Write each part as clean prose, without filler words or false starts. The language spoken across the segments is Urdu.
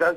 10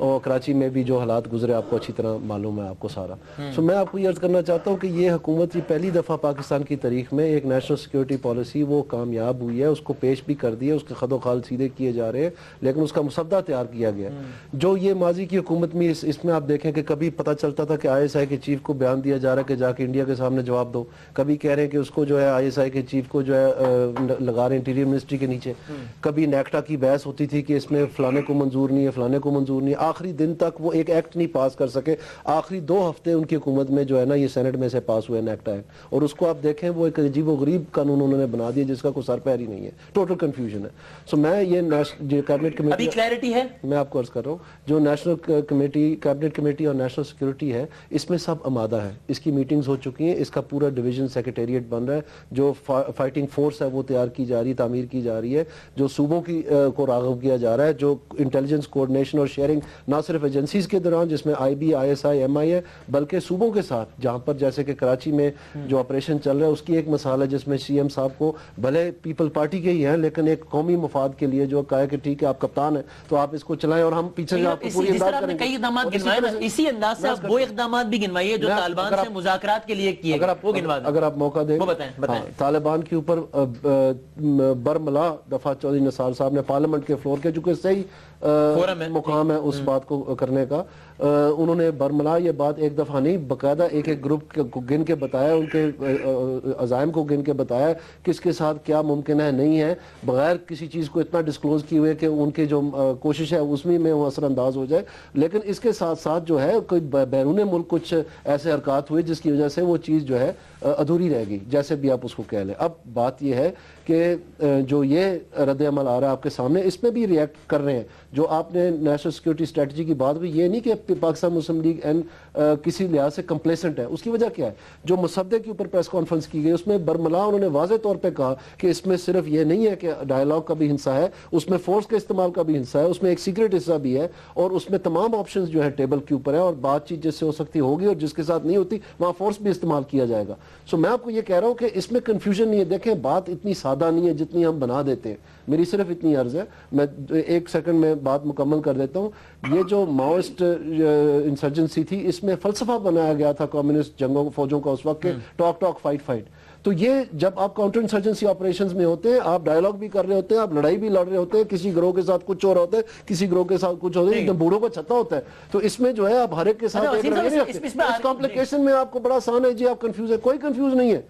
اور کراچی میں بھی جو حالات گزرے آپ کو اچھی طرح معلوم ہے آپ کو سارا. سو میں آپ کو یہ عرض کرنا چاہتا ہوں کہ یہ حکومت کی پہلی دفعہ پاکستان کی تاریخ میں ایک نیشنل سیکیورٹی پالیسی وہ کامیاب ہوئی ہے, اس کو پیش بھی کر دیا, اس کے خد و خال سیدھے کیے جا رہے ہیں, لیکن اس کا مسودہ تیار کیا گیا. جو یہ ماضی کی حکومت میں اس میں آپ دیکھیں کہ کبھی پتہ چلتا تھا کہ ISI کے چیف کو بیان دیا جا رہا ہے کہ جا کے انڈیا کے سامنے جواب دو, کبھی کہہ رہے ہیں کہ اس کو جو ہے ISI کے چیف کو جو ہے لگا رہے ہیں انٹیریئر منسٹری کے نیچے, کبھی نیکٹا کی بحث ہوتی تھی کہ اس میں فلانے کو منظور نہیں ہے, فلانے کو منظور نہیں ہے, آخری دن تک وہ ایک ایکٹ نہیں پاس کر سکے. آخری 2 ہفتے ان کی حکومت میں جو ہے نا یہ سینٹ میں سے پاس ہوئے نیکٹا ایکٹ, اور اس کو آپ دیکھیں وہ ایک عجیب و غریب قانون انہوں نے بنا دیا جس کا کوئی سر پیر ہی نہیں ہے, ٹوٹل کنفیوژن ہے. سو میں یہ کیبنٹ کمیٹی ابھی کلیئرٹی ہے, میں آپ کو عرض کر رہا ہوں, جو نیشنل کمیٹی کیبنٹ کمیٹی اور نیشنل سیکورٹی ہے اس میں سب آمادہ ہے, اس کی میٹنگز ہو چکی ہیں, اس کا پورا ڈویژن سیکریٹریٹ بن رہا ہے, جو فائٹنگ فورس ہے وہ تیار کی جا رہی ہے, تعمیر کی جا رہی ہے, جو صوبوں کی کو راغب کیا جا رہا ہے, جو انٹیلیجنس کوآرڈینیشن اور شیئرنگ نہ صرف ایجنسیز کے دوران جس میں IB ISI MI ہے بلکہ صوبوں کے ساتھ, جہاں پر جیسے کہ کراچی میں جو آپریشن چل رہا ہے اس کی ایک مثال ہے جس میں CM صاحب کو بھلے پیپل پارٹی کے ہی ہیں لیکن ایک قومی مفاد کے لیے جو کہا کہ ٹھیک ہے آپ کپتان ہیں تو آپ اس کو چلائیں اور ہم پیچھے سے آپ کو پوری امداد کریں گے. کئی اقدامات گنوائے نا, اسی انداز سے آپ وہ اقدامات بھی گنوائیے جو طالبان سے مذاکرات کے لیے کیے گئے, وہ گنوا دیں اگر آپ موقع دیں. وہ بتائیں. طالبان کے اوپر برملا دفعہ چودھری نثار صاحب نے پارلیمنٹ کے فلور کے, چونکہ صحیح مقام ہے اس بات کو کرنے کا, انہوں نے برملا یہ بات ایک دفعہ نہیں باقاعدہ ایک ایک گروپ کو گن کے بتایا, ان کے عزائم کو گن کے بتایا کس کے ساتھ کیا ممکن ہے نہیں ہے, بغیر کسی چیز کو اتنا ڈسکلوز کیے ہوئے کہ ان کی جو کوشش ہے اس میں وہ اثر انداز ہو جائے. لیکن اس کے ساتھ ساتھ جو ہے کوئی بیرون ملک کچھ ایسے حرکات ہوئے جس کی وجہ سے وہ چیز جو ہے ادھوری رہ گئی, جیسے بھی آپ اس کو کہہ لیں. اب بات یہ ہے کہ جو یہ رد عمل آ رہا ہے آپ کے سامنے اس میں بھی ریئیکٹ کر رہے ہیں. جو آپ نے نیشنل سیکورٹی اسٹریٹجی کی بات ہوئی, یہ نہیں کہ پاکستان مسلم لیگ کسی لحاظ سے کمپلیسنٹ ہے, اس کی وجہ کیا ہے, جو مسودے کے اوپر پریس کانفرنس کی گئی اس میں برملا انہوں نے واضح طور پہ کہا کہ اس میں صرف یہ نہیں ہے کہ ڈائیلاگ کا بھی حصہ ہے, اس میں فورس کے استعمال کا بھی حصہ ہے, اس میں ایک سیکرٹ حصہ بھی ہے, اور اس میں تمام آپشنز جو ہے ٹیبل کے اوپر ہے, اور بات چیت جس سے ہو سکتی ہوگی اور جس کے ساتھ نہیں ہوتی وہاں فورس بھی استعمال کیا جائے گا. سو میں آپ کو یہ کہہ رہا ہوں کہ اس میں کنفیوژن نہیں ہے. دیکھیں بات اتنی سادہ نہیں ہے جتنی ہم بنا دیتے ہیں. میری صرف اتنی عرض ہے, میں 1 سیکنڈ میں بات مکمل کر دیتا ہوں. یہ جو ماؤسٹ انسرجنسی تھی اس میں فلسفہ بنایا گیا تھا کمیونسٹ جنگوں فوجوں کا اس وقت کے, ٹاک فائٹ. تو یہ جب آپ کاؤنٹر انسرجنسی آپریشنز میں ہوتے ہیں, آپ ڈائیلاگ بھی کر رہے ہوتے ہیں, آپ لڑائی بھی لڑ رہے ہوتے ہیں, کسی گروہ کے ساتھ کچھ ہو رہا ہوتا ہے, کسی گروہ کے ساتھ کچھ ہوتا ہے, ایک دم بوڑھوں کا چھتا ہوتا ہے. تو اس میں جو ہے آپ ہر ایک کے ساتھ ایک رویہ نہیں رکھتے. اس کمپلیکیشن میں آپ کو بڑا آسان ہے جی آپ کنفیوز ہے, کوئی کنفیوز نہیں ہے,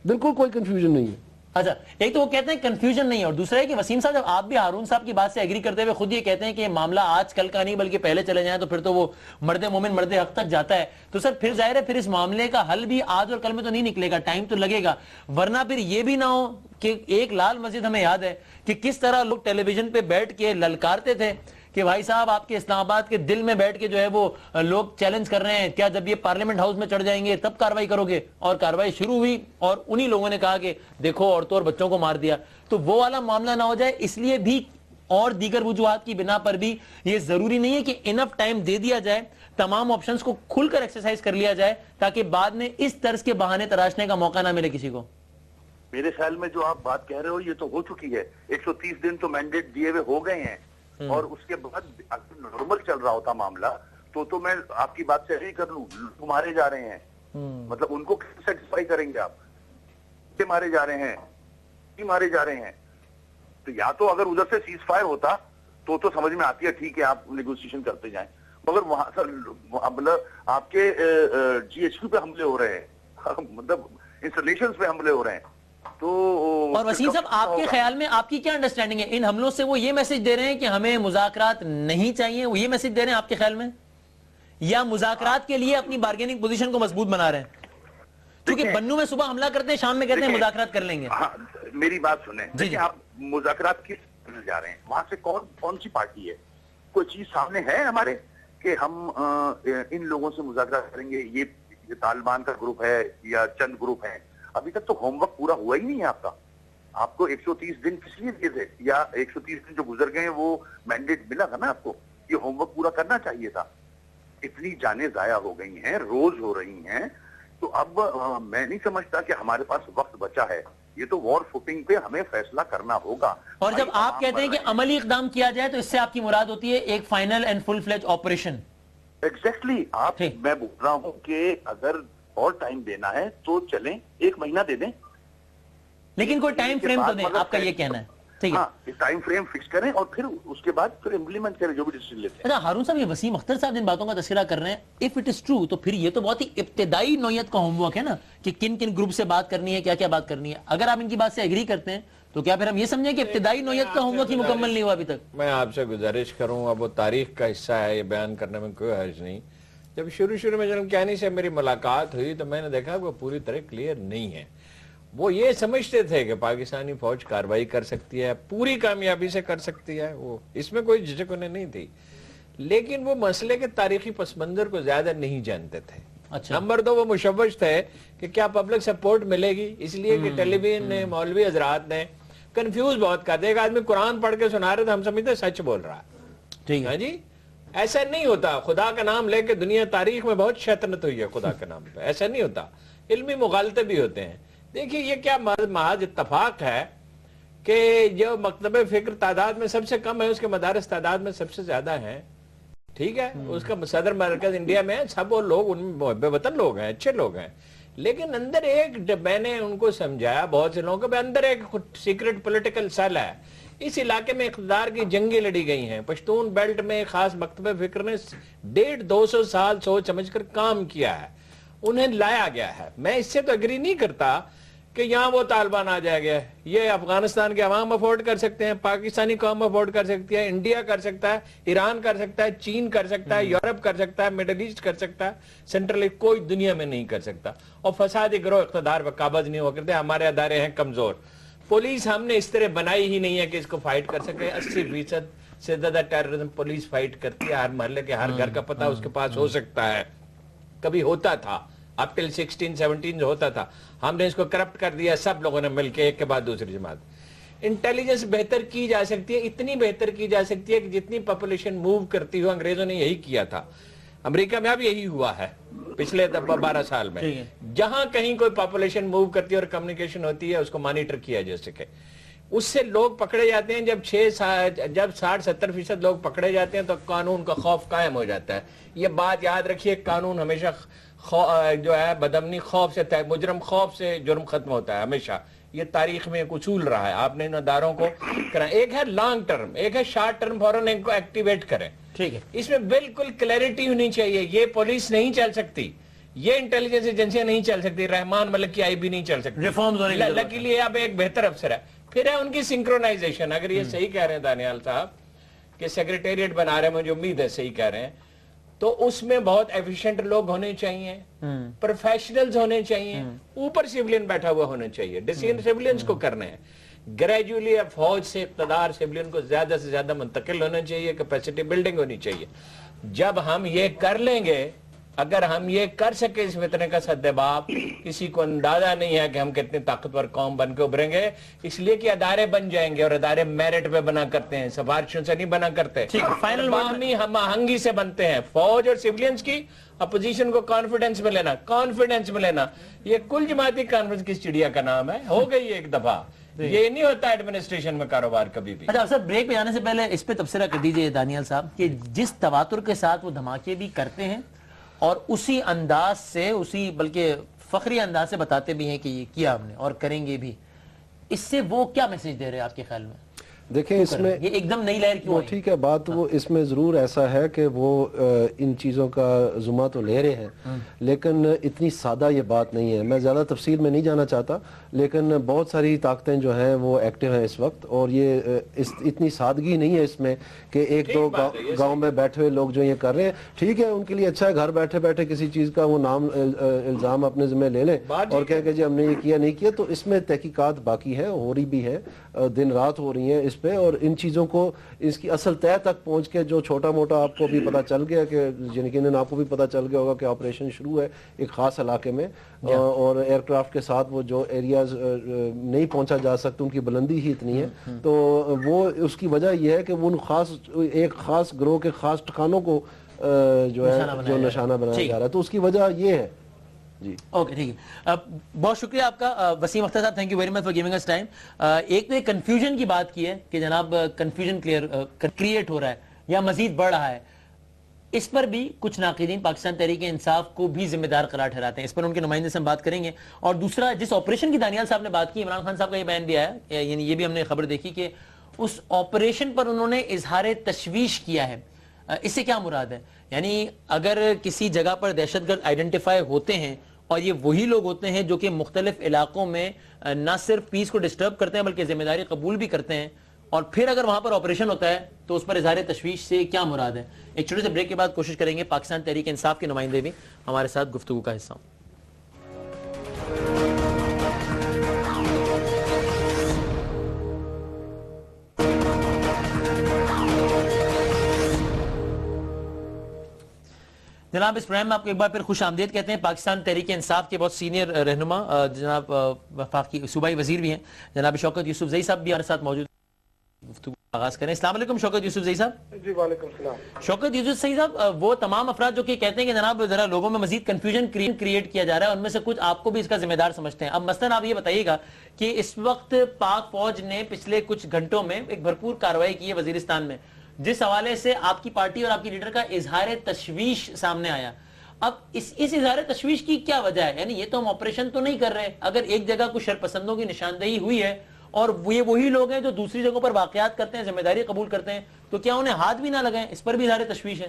بالکل کوئی کنفیوژن نہیں ہے. اچھا, ایک تو وہ کہتے ہیں کنفیوژن نہیں ہے, اور دوسرا ہے کہ وسیم صاحب جب آپ بھی ہارون صاحب کی بات سے ایگری کرتے ہوئے خود یہ کہتے ہیں کہ یہ معاملہ آج کل کا نہیں بلکہ پہلے چلے جائیں تو پھر تو وہ مرد مومن مرد حق تک جاتا ہے, تو سر پھر ظاہر ہے پھر اس معاملے کا حل بھی آج اور کل میں تو نہیں نکلے گا, ٹائم تو لگے گا. ورنہ پھر یہ بھی نہ ہو کہ ایک لال مسجد ہمیں یاد ہے کہ کس طرح لوگ ٹیلی ویژن پہ بیٹھ کے للکارتے تھے کہ بھائی صاحب آپ کے اسلام آباد کے دل میں بیٹھ کے جو ہے وہ لوگ چیلنج کر رہے ہیں, کیا جب یہ پارلیمنٹ ہاؤس میں چڑھ جائیں گے تب کاروائی کرو گے, اور کاروائی شروع ہوئی اور انہی لوگوں نے کہا کہ دیکھو عورتوں اور بچوں کو مار دیا. تو وہ والا معاملہ نہ ہو جائے, اس لیے بھی اور دیگر وجوہات کی بنا پر بھی یہ ضروری نہیں ہے کہ انف ٹائم دے دیا جائے, تمام آپشنز کو کھل کر ایکسرسائز کر لیا جائے تاکہ بعد میں اس طرز کے بہانے تراشنے کا موقع نہ ملے کسی کو. میرے خیال میں جو آپ بات کہہ رہے ہو یہ تو ہو چکی ہے, 130 دن تو مینڈیٹ دیے ہوئے ہو گئے ہیں, اور اس کے بعد اگر نارمل چل رہا ہوتا معاملہ تو میں آپ کی بات سے ایگری کر لوں. مارے جا رہے ہیں, مطلب ان کو سیٹسفائی کریں گے آپ, کہ مارے جا رہے ہیں کہ مارے جا رہے ہیں. تو یا تو اگر ادھر سے سیز فائر ہوتا تو سمجھ میں آتی ہے ٹھیک ہے آپ نیگوسیشن کرتے جائیں, مگر وہاں سے مطلب آپ کے GHQ پہ حملے ہو رہے ہیں, مطلب انسٹالیشنز پہ حملے ہو رہے ہیں. اور وسیم صاحب آپ کے خیال میں آپ کی کیا انڈرسٹینڈنگ ہے ان حملوں سے؟ وہ یہ میسج دے رہے ہیں کہ ہمیں مذاکرات نہیں چاہیے, وہ یہ میسج دے رہے ہیں آپ کے خیال میں, یا مذاکرات کے لیے اپنی بارگیننگ پوزیشن کو مضبوط بنا رہے ہیں؟ کیونکہ بنو میں صبح حملہ کرتے ہیں, شام میں کہتے ہیں مذاکرات کر لیں گے. میری بات سنیں, دیکھیں آپ مذاکرات کس جا رہے ہیں, وہاں سے کون سی پارٹی ہے, کوئی چیز سامنے ہے ہمارے کہ ہم ان لوگوں سے مذاکرات کریں گے؟ یہ طالبان کا گروپ ہے یا چند گروپ ہیں؟ ابھی تک تو ہوم ورک پورا ہوا ہی نہیں ہے آپ کا. آپ کو 130 دن کس لیے دیے تھے, یا 130 دن جو گزر گئے ہیں وہ مینڈیٹ ملا تھا نا آپ کو, یہ ہوم ورک پورا کرنا چاہیے تھا. اتنی جانیں ضائع ہو گئی ہیں, روز ہو رہی ہیں, تو اب میں نہیں سمجھتا کہ ہمارے پاس وقت بچا ہے یہ تو وار فوٹنگ پہ ہمیں فیصلہ کرنا ہوگا. اور جب آپ کہتے ہیں کہ عملی اقدام کیا جائے تو اس سے آپ کی مراد ہوتی ہے ایک final and full fledge operation. Exactly میں بول رہا ہوں کہ اگر اور ٹائم دینا ہے تو چلیں 1 مہینہ دے دیں, لیکن کوئی ٹائم فریم تو دیں, آپ کا یہ کہنا ہے. ٹھیک ہے, ٹائم فریم فکس کریں اور پھر اس کے بعد پھر امپلیمنٹ کریں جو بھی ڈیسیژن لیتے ہیں. ہارون صاحب, یہ وسیم اختر صاحب جن باتوں کا تذکرہ کر رہے ہیں, اف اٹ از ٹرو تو پھر یہ تو بہت ہی ابتدائی نوعیت کا ہوم ورک ہے نا, کہ کن کن گروپ سے بات کرنی ہے, کیا کیا بات کرنی ہے. اگر آپ ان کی بات سے ایگری کرتے ہیں تو کیا پھر ہم یہ سمجھیں کہ ابتدائی نوعیت کا ہوم ورک ہی مکمل نہیں ہوا ابھی تک؟ میں آپ سے گزارش کروں, اب وہ تاریخ کا حصہ ہے, یہ بیان کرنے میں کوئی حرج نہیں. جب شروع میں جنرل کیانی سے میری ملاقات ہوئی تو میں نے دیکھا وہ پوری طرح کلیئر نہیں ہے. وہ یہ سمجھتے تھے کہ پاکستانی فوج کارروائی کر سکتی ہے, پوری کامیابی سے کر سکتی ہے, وہ اس میں کوئی جھجک انہیں نہیں تھی, لیکن وہ مسئلے کے تاریخی پس منظر کو زیادہ نہیں جانتے تھے. نمبر 2, وہ مشوش تھے کہ کیا پبلک سپورٹ ملے گی, اس لیے کہ ٹیلی ویژن نے, مولوی حضرات نے کنفیوز بہت کر دیا. ایک آدمی قرآن پڑھ کے سنا رہے تھے, ہم سمجھتے سچ بول رہا ہے. ہاں جی, ایسا نہیں ہوتا. خدا کا نام لے کے دنیا تاریخ میں بہت شیطنت ہوئی ہے خدا کے نام پہ, ایسا نہیں ہوتا. علمی مغالطے بھی ہوتے ہیں. دیکھیے یہ کیا محض اتفاق ہے کہ جو مکتب فکر تعداد میں سب سے کم ہے, اس کے مدارس تعداد میں سب سے زیادہ ہیں. ٹھیک ہے, اس کا صدر مرکز انڈیا میں ہے, سب وہ لوگ ان میں محب وطن لوگ ہیں, اچھے لوگ ہیں, لیکن اندر ایک, میں نے ان کو سمجھایا بہت سے لوگوں کو, اندر ایک سیکرٹ پولیٹیکل سیل ہے. اس علاقے میں اقتدار کی جنگیں لڑی گئی ہیں. پشتون بیلٹ میں خاص مکتب فکر نے 150-200 سال سوچ سمجھ کر کام کیا ہے, انہیں لایا گیا ہے. میں اس سے تو اگری نہیں کرتا کہ یہاں وہ طالبان آ جائے گا. یہ افغانستان کے عوام افورڈ کر سکتے ہیں, پاکستانی قوم افورڈ کر سکتی ہے, انڈیا کر سکتا ہے, ایران کر سکتا ہے, چین کر سکتا ہے, یورپ کر سکتا ہے, مڈل ایسٹ کر سکتا ہے, سینٹرل ایشیا کوئی دنیا میں نہیں کر سکتا. اور فسادی گروہ اقتدار پر قابض نہیں ہو کرتے. ہمارے ادارے ہیں کمزور, پولیس ہم نے اس طرح بنائی ہی نہیں ہے کہ اس کو فائٹ کر سکے. 80% سے زیادہ ٹیررزم پولیس فائٹ کرتی ہے. ہر محلے کے ہر گھر کا پتہ اس کے پاس ہو سکتا ہے, کبھی ہوتا تھا, اب ٹل 16-17 ہوتا تھا. ہم نے اس کو کرپٹ کر دیا, سب لوگوں نے مل کے ایک کے بعد دوسری جماعت. انٹیلیجنس بہتر کی جا سکتی ہے, اتنی بہتر کی جا سکتی ہے کہ جتنی پاپولیشن موو کرتی ہو. انگریزوں نے یہی کیا تھا, امریکہ میں اب یہی ہوا ہے پچھلے 12 سال میں. جہاں کہیں کوئی پاپولیشن موو کرتی ہے اور کمیونیکیشن ہوتی ہے, اس کو مانیٹر کیا جا سکے. اس سے لوگ پکڑے جاتے ہیں. جب 60-70% لوگ پکڑے جاتے ہیں تو قانون کا خوف قائم ہو جاتا ہے. یہ بات یاد رکھیے, قانون ہمیشہ جو ہے بدامنی خوف سے, مجرم خوف سے جرم ختم ہوتا ہے ہمیشہ. یہ تاریخ میں ایک اصول رہا ہے. آپ نے ان اداروں کو کرنا, ایک ہے لانگ ٹرم, ایک ہے شارٹ ٹرم, فوراً ان کو ایکٹیویٹ کریں. ٹھیک ہے, اس میں بالکل کلیئرٹی ہونی چاہیے. یہ پولیس نہیں چل سکتی, یہ انٹیلیجنس ایجنسیاں نہیں چل سکتی, رحمان ملک کی IB نہیں چل سکتی. لکیلی اب ایک بہتر افسر ہے. پھر ہے ان کی سنکرونائزیشن. اگر یہ صحیح کہہ رہے ہیں دانیال صاحب کہ سیکریٹریٹ بنا رہے ہیں, مجھے امید ہے صحیح کہہ رہے ہیں, تو اس میں بہت ایفیشنٹ لوگ ہونے چاہیے, پروفیشنلز ہونے چاہیے, اوپر سیولین بیٹھا ہوا ہونا چاہیے. ڈیسیژن سیولینز کو کرنے ہیں. گریجولی فوج سے اقتدار سیولین کو زیادہ سے زیادہ منتقل ہونا چاہیے, کیپیسٹی بلڈنگ ہونی چاہیے. جب ہم یہ کر لیں گے, اگر ہم یہ کر سکے اس فتنے کا سدباب, کسی کو اندازہ نہیں ہے کہ ہم کتنے طاقتور قوم بن کے ابھریں گے. اس لیے کہ ادارے بن جائیں گے, اور ادارے میرٹ پہ بنا کرتے ہیں, سفارشوں سے نہیں بنا کرتے, باہمی ہم آہنگی سے بنتے ہیں. فوج اور سیولینز کی اپوزیشن کو کانفیڈنس میں لینا, یہ کل جماعتی کانفرنس کی چڑیا کا نام ہے. ہو گئی ایک دفعہ, یہ نہیں ہوتا ایڈمنسٹریشن میں کاروبار کبھی بھی. اچھا سر, بریک پہ جانے سے پہلے اس پہ تبصرہ کر دیجئے دانیال صاحب کہ جس تواتر کے ساتھ وہ دھماکے بھی کرتے ہیں اور اسی انداز سے, اسی بلکہ فخری انداز سے بتاتے بھی ہیں کہ یہ کیا ہم نے اور کریں گے بھی, اس سے وہ کیا میسج دے رہے ہیں آپ کے خیال میں؟ دیکھیں اس میں یہ ایک دم نئی لہر کیوں آئی؟ ٹھیک ہے بات, وہ اس میں ضرور ایسا ہے کہ وہ ان چیزوں کا ذمہ تو لے رہے ہیں, لیکن اتنی سادہ یہ بات نہیں ہے. میں زیادہ تفصیل میں نہیں جانا چاہتا, لیکن بہت ساری طاقتیں جو ہیں وہ ایکٹیو ہیں اس وقت, اور یہ اتنی سادگی نہیں ہے اس میں کہ ایک دو گاؤں میں بیٹھے ہوئے لوگ جو یہ کر رہے ہیں. ٹھیک ہے, ان کے لیے اچھا ہے, گھر بیٹھے بیٹھے کسی چیز کا وہ نام الزام اپنے ذمہ لے لیں اور کہیں کہ جی ہم نے یہ کیا نہیں کیا. تو اس میں تحقیقات باقی ہے, ہو رہی بھی ہے, دن رات ہو رہی ہیں اس پہ, اور ان چیزوں کو اس کی اصل تہ تک پہنچ کے جو چھوٹا موٹا آپ کو بھی پتہ چل گیا کہ یقیناً آپ کو بھی پتہ چل گیا ہوگا کہ آپریشن شروع ہے ایک خاص علاقے میں, اور ایئر کرافٹ کے ساتھ وہ جو ایریاز نہیں پہنچا جا سکتا, ان کی بلندی ہی اتنی ہے. تو وہ اس کی وجہ یہ ہے کہ وہ ایک خاص گروہ کے خاص ٹھکانوں کو جو ہے جو نشانہ بنایا جا رہا ہے. تو اس کی وجہ یہ ہے. جی اوکے ٹھیک ہے. بہت شکریہ آپ کا وسیم اختر صاحب, thank you very much for giving اس ٹائم. ایک تو کنفیوژن کی بات کی ہے کہ جناب کنفیوژن کریٹ ہو رہا ہے یا مزید بڑھ رہا ہے, اس پر بھی کچھ ناقدین پاکستان تحریک انصاف کو بھی ذمہ دار قرار ٹھہراتے ہیں. اس پر ان کے نمائندے سے ہم بات کریں گے. اور دوسرا, جس آپریشن کی دانیال صاحب نے بات کی, عمران خان صاحب کا یہ بیان بھی آیا, یعنی یہ بھی ہم نے خبر دیکھی کہ اس آپریشن پر انہوں نے اظہار تشویش کیا ہے. اس سے کیا مراد ہے؟ یعنی اگر کسی جگہ پر دہشت گرد آئیڈینٹیفائی ہوتے ہیں اور یہ وہی لوگ ہوتے ہیں جو کہ مختلف علاقوں میں نہ صرف پیس کو ڈسٹرب کرتے ہیں بلکہ ذمہ داری قبول بھی کرتے ہیں, اور پھر اگر وہاں پر آپریشن ہوتا ہے تو اس پر اظہار تشویش سے کیا مراد ہے؟ ایک چھوٹے سے بریک کے بعد کوشش کریں گے پاکستان تحریک انصاف کے نمائندے بھی ہمارے ساتھ گفتگو کا حصہ ہوں. جناب اس پروگرام میں آپ کو ایک بار پھر خوش آمدید کہتے ہیں. پاکستان تحریک انصاف کے بہت سینئر رہنما جناب وفاقی صوبائی وزیر بھی ہیں جناب شوکت یوسف زئی صاحب بھی ہمارے ساتھ موجود. گفتگو آغاز کریں. السلام علیکم شوکت یوسف زئی صاحب. جی وعلیکم السلام. شوکت یوسف زئی صاحب, وہ تمام افراد جو کہ کہتے ہیں کہ جناب ذرا لوگوں میں مزید کنفیوژن کریٹ کیا جا رہا ہے, ان میں سے کچھ آپ کو بھی اس کا ذمہ دار سمجھتے ہیں. اب مثلا آپ یہ بتائیے گا کہ اس وقت پاک فوج نے پچھلے کچھ گھنٹوں میں ایک بھرپور کارروائی کی ہے وزیرستان میں, جس حوالے سے آپ کی پارٹی اور آپ کی لیڈر کا اظہار تشویش سامنے آیا. اب اس اظہار تشویش کی کیا وجہ ہے؟ یعنی یہ تو ہم آپریشن تو نہیں کر رہے, اگر ایک جگہ کچھ شرپسندوں کی نشاندہی ہوئی ہے اور یہ وہی لوگ ہیں جو دوسری جگہوں پر واقعات کرتے ہیں, ذمہ داری قبول کرتے ہیں, تو کیا انہیں ہاتھ بھی نہ لگائیں؟ اس پر بھی اظہار تشویش ہے.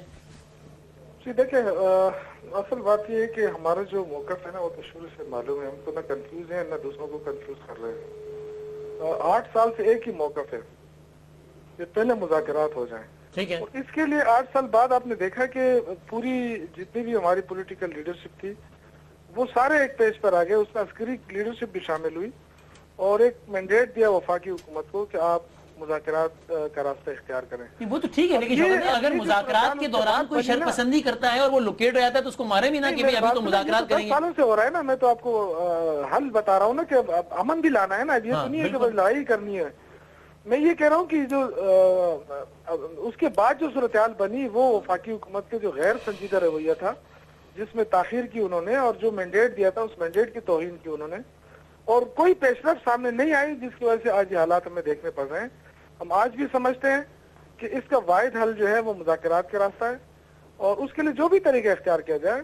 جی دیکھیں, اصل بات یہ ہے کہ ہمارا جو موقف ہے نا وہ تو شروع سے معلوم ہے. ہم تو نہ کنفیوز ہیں نہ دوسروں کو کنفیوز کر رہے ہیں. 8 سال سے ایک ہی موقف ہے کہ پہلے مذاکرات ہو جائیں. ٹھیک ہے, اس کے لیے 8 سال بعد آپ نے دیکھا کہ پوری جتنی بھی ہماری پولیٹیکل لیڈرشپ تھی وہ سارے ایک پیج پر آ گئے. اس میں عسکری لیڈرشپ بھی شامل ہوئی اور ایک مینڈیٹ دیا وفاقی حکومت کو کہ آپ مذاکرات کا راستہ اختیار کریں. وہ تو ٹھیک ہے, لیکن شوکت اگر مذاکرات کے دوران کوئی شرپسندی کرتا ہے اور وہ لوکیٹ ہو جاتا ہے تو اس کو مارے بھی نہ کہ ابھی تو مذاکرات کریں گے. 10 سالوں سے ہو رہا ہے نا, میں تو آپ کو حل بتا رہا ہوں نا کہ امن بھی لانا ہے نا, یہ تو نہیں ہے کہ بس لڑائی کرنی ہے. میں یہ کہہ رہا ہوں کہ جو اس کے بعد جو صورتحال بنی وہ وفاقی حکومت کے جو غیر سنجیدہ رویہ تھا, جس میں تاخیر کی انہوں نے, اور جو مینڈیٹ دیا تھا اس مینڈیٹ کی توہین کی انہوں نے, اور کوئی پیش رفت سامنے نہیں آئی, جس کی وجہ سے آج یہ حالات ہمیں دیکھنے پڑ رہے ہیں. ہم آج بھی سمجھتے ہیں کہ اس کا واحد حل جو ہے وہ مذاکرات کا راستہ ہے, اور اس کے لیے جو بھی طریقہ اختیار کیا جائے.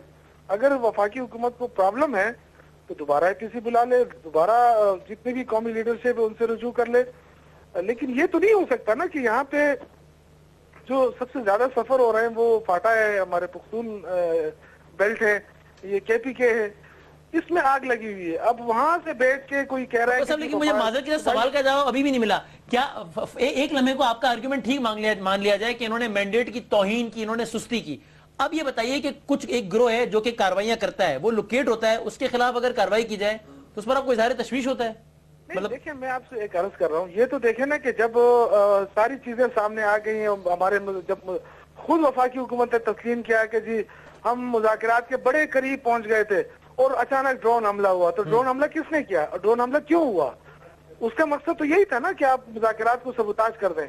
اگر وفاقی حکومت کو پرابلم ہے تو دوبارہ IPC بلا لے, دوبارہ جتنے بھی قومی لیڈرشپ ہے ان سے رجوع کر لے. لیکن یہ تو نہیں ہو سکتا نا کہ یہاں پہ جو سب سے زیادہ سفر ہو رہے ہیں وہ فاٹا ہے, ہمارے پختون بیلٹ ہے, یہ KPK ہے, اس میں آگ لگی ہوئی ہے. اب وہاں سے بیٹھ کے کوئی کہہ رہا ہے لیکن مجھے معذرت کے سوال کا جواب ابھی بھی نہیں ملا. کیا ایک لمحے کو آپ کا آرگومنٹ ٹھیک مان لیا جائے کہ انہوں نے مینڈیٹ کی توہین کی, انہوں نے سستی کی. اب یہ بتائیے کہ کچھ ایک گروہ ہے جو کہ کاروائیاں کرتا ہے, وہ لوکیٹ ہوتا ہے, اس کے خلاف اگر کاروائی کی جائے تو اس پر آپ کو اظہار تشویش ہوتا ہے؟ دیکھیں, میں آپ سے ایک عرض کر رہا ہوں, یہ تو دیکھیں نا کہ جب ساری چیزیں سامنے آ گئی ہیں, ہمارے جب خود وفاقی حکومت نے تسلیم کیا کہ جی ہم مذاکرات کے بڑے قریب پہنچ گئے تھے اور اچانک ڈرون حملہ ہوا, تو ڈرون حملہ کس نے کیا اور ڈرون حملہ کیوں ہوا؟ اس کا مقصد تو یہی تھا نا کہ آپ مذاکرات کو سبوتاج کر دیں.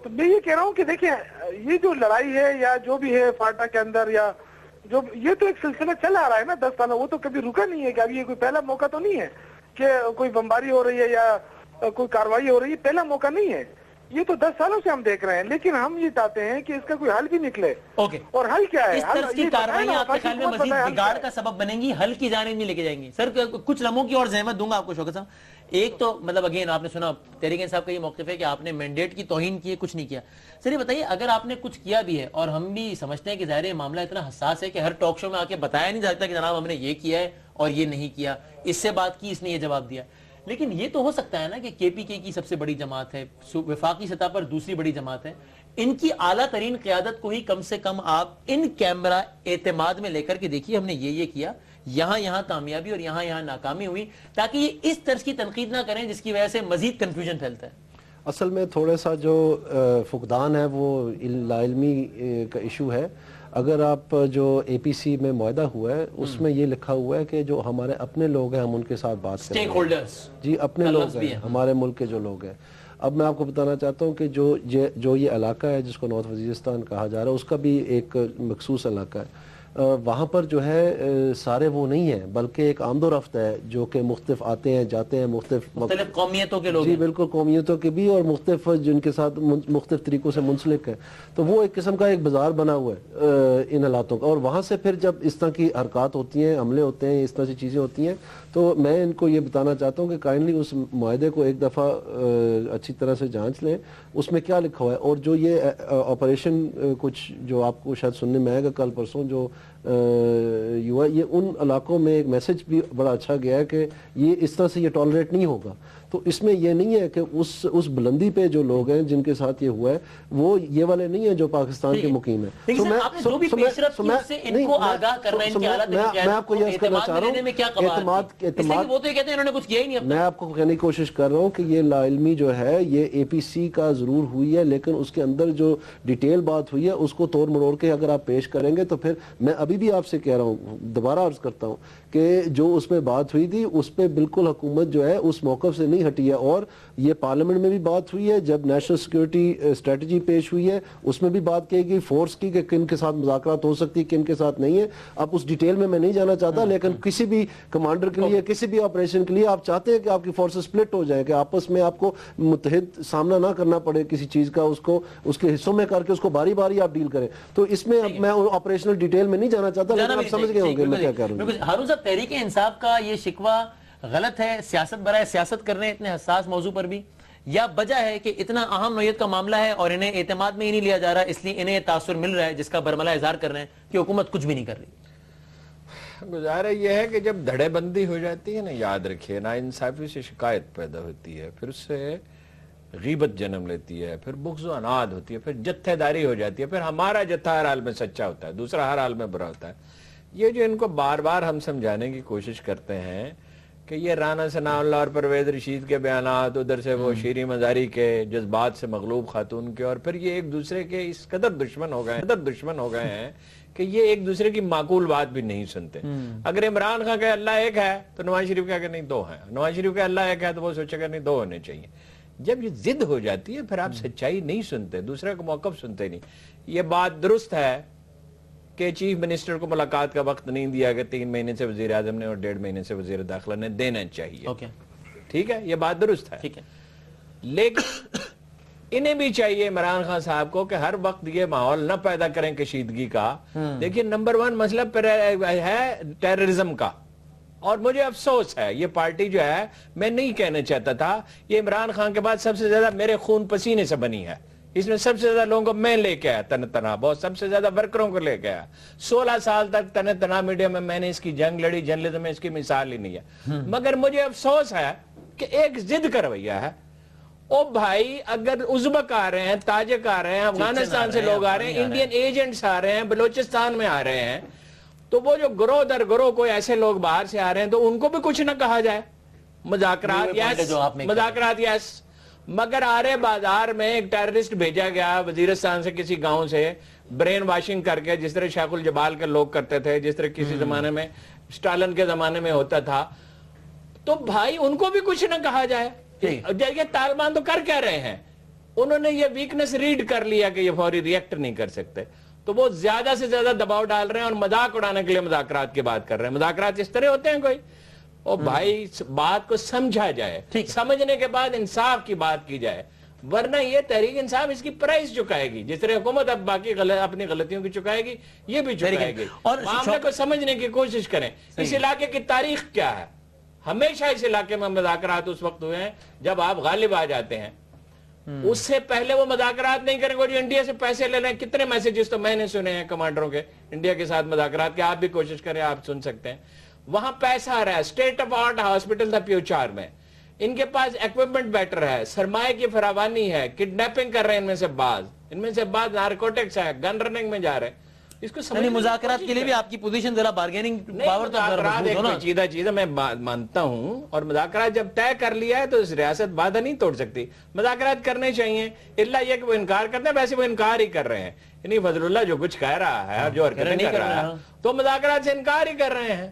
تو میں یہ کہہ رہا ہوں کہ دیکھیں, یہ جو لڑائی ہے یا جو بھی ہے فاٹا کے اندر, یا جو یہ تو ایک سلسلہ چلا آ رہا ہے نا 10 سالوں, وہ تو کبھی رکا نہیں ہے. کہ ابھی یہ کوئی پہلا موقع تو نہیں ہے کہ کوئی بمباری ہو رہی ہے یا کوئی کاروائی ہو رہی ہے, پہلا موقع نہیں ہے. یہ تو 10 سالوں سے ہم دیکھ رہے ہیں, لیکن ہم یہ چاہتے ہیں کہ اس کا کوئی حل بھی نکلے. اور حل کیا ہے؟ اس طرح کی کارروائیاں آپ کے خیال میں مزید بگاڑ کا سبب بنیں گی, حل کی جانب نہیں لے کے جائیں گی؟ سر کچھ لمحوں کی اور زحمت دوں گا آپ کو شوکت صاحب. ایک تو مطلب اگین آپ نے سنا تحریک انصاف کا یہ موقف ہے کہ آپ نے مینڈیٹ کی توہین کی ہے, کچھ نہیں کیا. سر یہ بتائیے, اگر آپ نے کچھ کیا بھی ہے, اور ہم بھی سمجھتے ہیں کہ ظاہر یہ معاملہ اتنا حساس ہے کہ ہر ٹاک شو میں آ کے بتایا نہیں جاتا کہ جناب ہم نے یہ کیا ہے اور یہ نہیں کیا, اس سے بات کی, اس نے یہ جواب دیا. لیکن یہ تو ہو سکتا ہے نا کہ KPK کی سب سے بڑی جماعت ہے, وفاقی سطح پر دوسری بڑی جماعت ہے, ان کی اعلیٰ ترین قیادت کو ہی کم سے کم آپ ان کیمرہ اعتماد میں لے کر کے دیکھیے ہم نے یہ کیا, یہاں کامیابی اور یہاں ناکامی ہوئی, تاکہ یہ اس طرز کی تنقید نہ کریں جس کی وجہ سے مزید کنفیوژن پھیلتا ہے. اصل میں تھوڑا سا جو فقدان ہے وہ لاعلمی کا ایشو ہے. اگر آپ جو APC میں معاہدہ ہوا ہے اس میں یہ لکھا ہوا ہے کہ جو ہمارے اپنے لوگ ہیں ہم ان کے ساتھ بات کریں گے. جی اپنے لوگ ہیں, ہمارے ملک کے جو لوگ ہیں. اب میں آپ کو بتانا چاہتا ہوں کہ جو یہ علاقہ ہے جس کو نارتھ وزیرستان کہا جا رہا ہے, اس کا بھی ایک مخصوص علاقہ ہے. وہاں پر جو ہے سارے وہ نہیں ہیں، بلکہ ایک آمد و رفت ہے جو کہ مختلف آتے ہیں جاتے ہیں، مختلف قومیتوں کے لوگ جی بالکل قومیتوں کے بھی، اور مختلف جن کے ساتھ مختلف طریقوں سے منسلک ہے. تو وہ ایک قسم کا ایک بازار بنا ہوا ہے ان حالاتوں کا. اور وہاں سے پھر جب اس طرح کی حرکات ہوتی ہیں، حملے ہوتے ہیں، اس طرح سے چیزیں ہوتی ہیں، تو میں ان کو یہ بتانا چاہتا ہوں کہ کائنڈلی اس معاہدے کو ایک دفعہ اچھی طرح سے جانچ لیں، اس میں کیا لکھا ہوا ہے. اور جو یہ آپریشن کچھ جو آپ کو شاید سننے میں آئے گا کل پرسوں جو ہوا، یہ ان علاقوں میں ایک میسج بھی بڑا اچھا گیا ہے کہ یہ اس طرح سے یہ ٹالریٹ نہیں ہوگا. تو اس میں یہ نہیں ہے کہ اس بلندی پہ جو لوگ ہیں جن کے ساتھ یہ ہوا ہے وہ یہ والے نہیں ہیں جو پاکستان کے مقیم ہیں. میں آپ کو یہ کرنا چاہ رہا ہوں، میں آپ کو کہنے کی کوشش کر رہا ہوں کہ یہ لا علمی جو ہے یہ اے پی سی کا ضرور ہوئی ہے، لیکن اس کے اندر جو ڈیٹیل بات ہوئی ہے اس کو توڑ مروڑ کے اگر آپ پیش کریں گے تو پھر میں ابھی بھی آپ سے کہہ رہا ہوں، دوبارہ عرض کرتا ہوں کہ جو اس میں بات ہوئی تھی اس پہ بالکل حکومت جو ہے اس موقف سے نہیں ہٹی ہے. اور یہ پارلیمنٹ میں بھی بات ہوئی ہے جب نیشنل سیکورٹی اسٹریٹجی پیش ہوئی ہے، اس میں بھی بات کی گئی فورس کی کہ کن کے ساتھ مذاکرات ہو سکتی، کن کے ساتھ نہیں ہے. اب اس ڈیٹیل میں نہیں جانا چاہتا، لیکن کسی بھی کمانڈر کے لیے، کسی بھی آپریشن کے لیے آپ چاہتے ہیں کہ آپ کی فورسز سپلٹ ہو جائیں، کہ آپس میں آپ کو متحد سامنا نہ کرنا پڑے کسی چیز کا، اس کو اس کے حصوں میں کر کے اس کو باری باری آپ ڈیل کریں. تو اس میں اب میں آپریشنل ڈیٹیل میں نہیں جانا چاہتا، لیکن آپ سمجھ گئے ہوں گے میں کیا کہہ رہا ہوں. ہارون صاحب، تحریک انصاف کا یہ شکوہ غلط ہے، سیاست برائے سیاست کر رہے ہیں اتنے حساس موضوع پر بھی، یا وجہ ہے کہ اتنا اہم نوعیت کا معاملہ ہے اور انہیں اعتماد میں ہی نہیں لیا جا رہا، اس لیے انہیں تاثر مل رہا ہے جس کا برملا اظہار کر رہے ہیں کہ حکومت کچھ بھی نہیں کر رہی؟ گزارا یہ ہے کہ جب دھڑے بندی ہو جاتی ہے نا، یاد رکھیے، نا انصافی سے شکایت پیدا ہوتی ہے، پھر اس سے غیبت جنم لیتی ہے، پھر بغض و عناد ہوتی ہے، پھر جتھے داری ہو جاتی ہے، پھر ہمارا جتھا ہر حال میں سچا ہوتا ہے، دوسرا ہر حال میں برا ہوتا ہے. یہ جو ان کو بار بار ہم سمجھانے کی کوشش کرتے ہیں کہ یہ رانا ثناء اللہ اور پرویز رشید کے بیانات، ادھر سے وہ شیریں مزاری کے جذبات سے مغلوب خاتون کے، اور پھر یہ ایک دوسرے کے اس قدر دشمن ہو گئے ہیں کہ یہ ایک دوسرے کی معقول بات بھی نہیں سنتے. اگر عمران خان کہ اللہ ایک ہے تو نواز شریف کہا کہ نہیں دو ہیں، نواز شریف کہ اللہ ایک ہے تو وہ سوچے کہ نہیں دو ہونے چاہیے. جب یہ ضد ہو جاتی ہے پھر آپ سچائی نہیں سنتے، دوسرے کو موقف سنتے نہیں. یہ بات درست ہے کہ چیف منسٹر کو ملاقات کا وقت نہیں دیا کہ 3 مہینے سے وزیر اعظم نے اور 1.5 مہینے سے وزیر داخلہ نے دینا چاہیے. ٹھیک ہے، یہ بات درست ہے، لیکن انہیں بھی چاہیے عمران خان صاحب کو کہ ہر وقت یہ ماحول نہ پیدا کریں کشیدگی کا. دیکھیے نمبر 1 مسئلہ ہے ٹیررزم کا، اور مجھے افسوس ہے یہ پارٹی جو ہے، میں نہیں کہنا چاہتا تھا، یہ عمران خان کے بعد سب سے زیادہ میرے خون پسینے سے بنی ہے. اس میں سب سے زیادہ لوگوں کو میں لے کے آیا تنہا، بہت سب سے زیادہ ورکروں کو لے کے آیا. 16 سال تک تنہا میڈیا میں نے اس کی جنگ لڑی، جرنلزم میں اس کی مثال ہی نہیں ہے. مگر مجھے افسوس ہے کہ ایک ضد کا رویہ ہے. او بھائی، اگر ازبک آ رہے ہیں، تاجک آ رہے ہیں، افغانستان سے لوگ آ رہے ہیں، انڈین ایجنٹس آ رہے ہیں، بلوچستان میں آ رہے ہیں، تو وہ جو گروہ در گروہ کوئی ایسے لوگ باہر سے آ رہے ہیں تو ان کو بھی کچھ نہ کہا جائے. مذاکرات یس، مگر آرے بازار میں ایک ٹیررسٹ بھیجا گیا وزیرستان سے کسی گاؤں سے، برین واشنگ کر کے، جس طرح شیخ الجبال کے لوگ کرتے تھے، جس طرح کسی زمانے میں سٹالن کے زمانے میں ہوتا تھا. تو بھائی ان کو بھی کچھ نہ کہا جائے. یہ طالبان تو کر کیا رہے ہیں، انہوں نے یہ ویکنس ریڈ کر لیا کہ یہ فوری ریئیکٹ نہیں کر سکتے، تو وہ زیادہ سے زیادہ دباؤ ڈال رہے ہیں اور مذاق اڑانے کے لیے مذاکرات کی بات کر رہے ہیں. مذاکرات اس طرح ہوتے ہیں کوئی؟ اور بھائی بات کو سمجھا جائے، سمجھنے کے بعد انصاف کی بات کی جائے، ورنہ یہ تحریک انصاف اس کی پرائز چکائے گی، جس طرح حکومت اب باقی اپنی غلطیوں کی چکائے گی، یہ بھی چکائے گی. اور معاملے کو سمجھنے کی کوشش کریں. اس علاقے کی تاریخ کیا ہے؟ ہمیشہ اس علاقے میں مذاکرات اس وقت ہوئے ہیں جب آپ غالب آ جاتے ہیں. اس سے پہلے وہ مذاکرات نہیں کریں گے. جو انڈیا سے پیسے لے لیں، کتنے میسیجز تو میں نے سنے ہیں کمانڈروں کے انڈیا کے ساتھ مذاکرات کے، آپ بھی کوشش کریں، آپ سن سکتے ہیں. وہاں پیسہ آ رہا ہے، اسٹیٹ آف آرٹ ہاسپٹل تھا پیوچار میں، ان کے پاس ایکوپمنٹ بیٹر ہے، سرمایہ کی فراوانی ہے، کڈنیپنگ کر رہے ہیں ان میں سے بعض نارکوٹکس ہے، گن رننگ میں جا رہے ہیں. اس کو سمجھنے مذاکرات کے لیے بھی آپ کی پوزیشن ذرا بارگیننگ پاور تو مذاکرات ایک پیچیدہ چیز ہے، میں مانتا ہوں، اور مذاکرات جب طے کر لیا ہے تو اس ریاست بادہ نہیں توڑ سکتی. مذاکرات کرنے چاہیے، اللہ یہ کہ وہ انکار کرتے ہیں، ویسے وہ انکار ہی کر رہے ہیں. یعنی فضل اللہ جو کچھ کہہ رہا ہے اور جو حرکتیں کر رہا ہے تو مذاکرات سے انکار ہی کر رہے ہیں.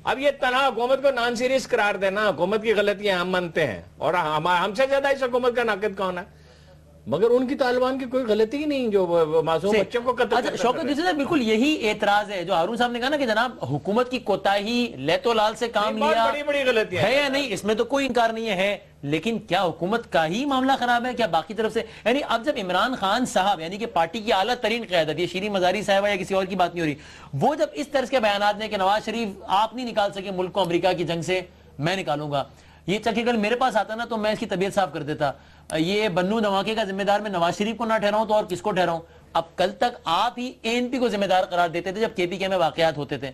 اب یہ تنہا حکومت کو نان سیریس قرار دینا، حکومت کی غلطیاں ہم مانتے ہیں، اور ہم سے زیادہ اس حکومت کا ناقد کون ہے؟ مگر ان کی طالبان کی کوئی غلطی ہی نہیں جو معصوم بچوں کو قتل اچھا شوکت جیسے بالکل یہی اعتراض ہے جو ہارون صاحب نے کہا نا کہ جناب حکومت کی کوتاہی لیت و لال سے کام لیا بڑی بڑی غلطیاں ہے یا نہیں، اس میں تو کوئی انکار نہیں ہے، لیکن کیا حکومت کا ہی معاملہ خراب ہے؟ کیا باقی طرف سے یعنی اب جب عمران خان صاحب یعنی کہ پارٹی کی اعلیٰ ترین قیادت، یہ شیریں مزاری صاحبہ یا کسی اور کی بات نہیں ہو رہی، وہ جب اس طرح کے بیانات نے کہ نواز شریف آپ نہیں نکال سکے ملک کو امریکہ کی جنگ سے، میں نکالوں گا، یہ چکے کل میرے پاس آتا نا تو میں اس کی طبیعت صاف کر دیتا، یہ بنو دھماکے کا ذمہ دار میں نواز شریف کو نہ ٹھہراؤں تو اور کس کو ٹھہراؤں؟ اب کل تک آپ ہی ANP کو ذمہ دار قرار دیتے تھے جب KPK میں واقعات ہوتے تھے۔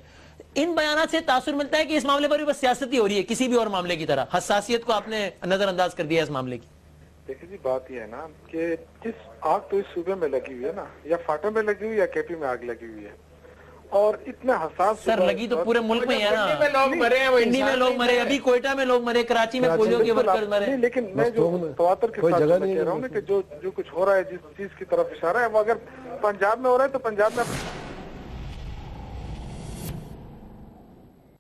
ان بیانات سے تاثر ملتا ہے کہ اس معاملے پر بھی بس سیاست ہی ہو رہی ہے کسی بھی اور معاملے کی طرح، حساسیت کو آپ نے نظر انداز کر دیا اس معاملے کی۔ دیکھیں جی بات یہ ہے نا کہ جس آگ تو اس صوبے میں لگی ہوئی ہے نا، یا فاٹا میں لگی ہوئی یا KP میں آگ لگی ہوئی ہے، اور اتنا حساس سر لگی تو پورے ملک میں ہے نا، لوگ مرے ہیں، پنڈی میں لوگ مرے، ابھی کوئٹہ میں لوگ مرے، کراچی میں پولیو کے ورکر مرے، لیکن میں جو تواتر کے ساتھ کہہ رہا ہوں نا کہ جو کچھ ہو رہا ہے، جس چیز کی طرف اشارہ ہے وہ اگر پنجاب میں ہو رہا ہے تو پنجاب میں